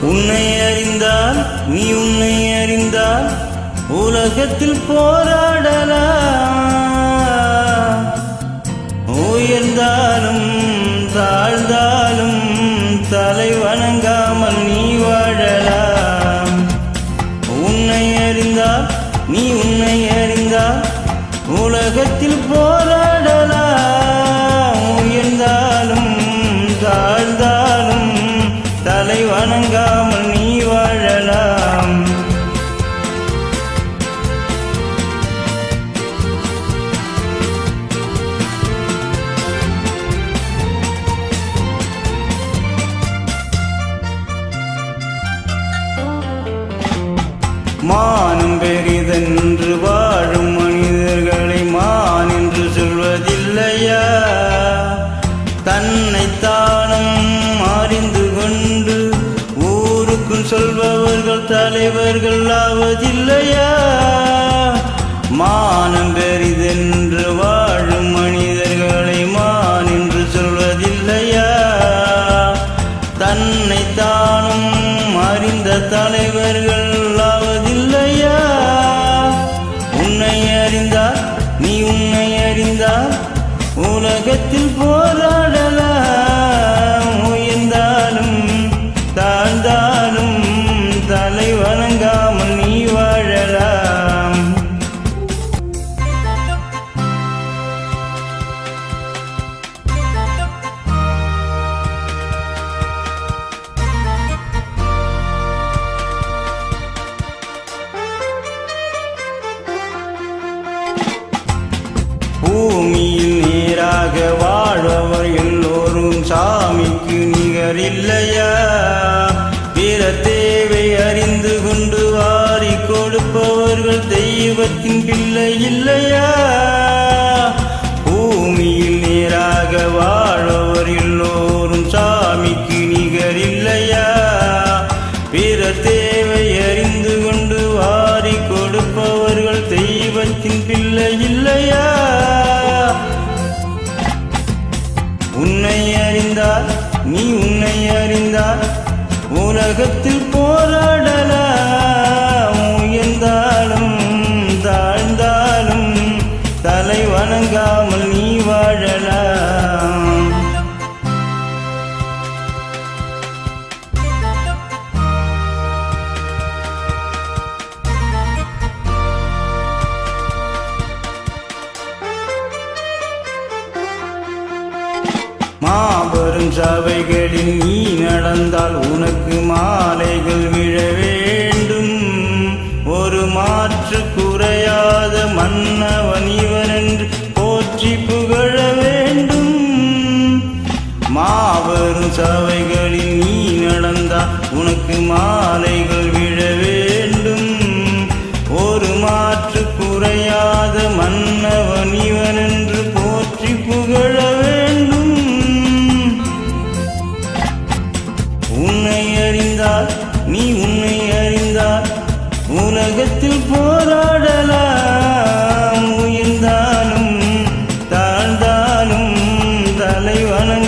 உன்னை அறிந்தால் நீ உன்னை அறிந்தால் உலகத்தில் போராடலாம். உயர்ந்தாலும் தாழ்ந்தாலும் தலை வணங்காமல் நீ வாழலாம். உன்னை அறிந்தால் நீ உன்னை அறிந்தால் உலகத்தில் போராடலாம். உயர்ந்தாலும் தாழ்ந்தாலும் தலை வணங்காமல் நீ வாழலாம். மானம் பெரிதென்று வாழும் மனிதர்களை மான் என்று சொல்வதில்லையா? தன்னைத்தானும் அறிந்து கொண்டு ஊருக்குள் சொல்பவர்கள் தலைவர்கள் ஆவதில்லையா? மானம் பெரிதென்று வாழும் மனிதர்களை மான் என்று சொல்வதில்லையா? தன்னைத்தானும் அறிந்த தலைவர்கள் ஆவதில்லையா? உன்னை அறிந்தால் நீ உன்னை அறிந்தால் உலகத்தில் போராடலாம். உயர்ந்தாலும் தாழ்ந்தாலும் தலை வணங்காமல் நீ வாழலாம். பூமியில் நேராக வாழ்பவர் எல்லோரும் சாமிக்கு நிகரில்லையா? பிற தேவை அறிந்து கொண்டு வாரி கொடுப்பவர்கள் தெய்வத்தின் பிள்ளை இல்லையா? பூமியில் நேராக வாழ்பவர் எல்லோரும் சாமிக்கு நிகரில்லையா? பிற தேவை அறிந்து கொண்டு வாரி கொடுப்பவர்கள் தெய்வத்தின் பிள்ளை இல்லையா? உன்னை அறிந்தால் நீ உன்னை அறிந்தால் உலகத்தில் போராடலாம். உயர்ந்தாலும் தாழ்ந்தாலும் தலை வணங்காமல் நீ வாழலாம். மாபெரும் சபைகளில் நீ நடந்தால் உனக்கு மாலைகள் விழ வேண்டும். ஒரு மாற்று குறையாத மன்னவன் இவனென்று போற்றி புகழ வேண்டும். மாபெரும் சபைகளில் நீ நடந்தால் உனக்கு மாலைகள் விழ வேண்டும். ஒரு மாற்று குறையாத மன்னவன் இவனென்று போற்றி புகழ வேண்டும். உன்னை அறிந்தால் நீ உன்னை அறிந்தால் உலகத்தில் போராடலாம். உயர்ந்தாலும் தாழ்ந்தாலும் தலை வணங்க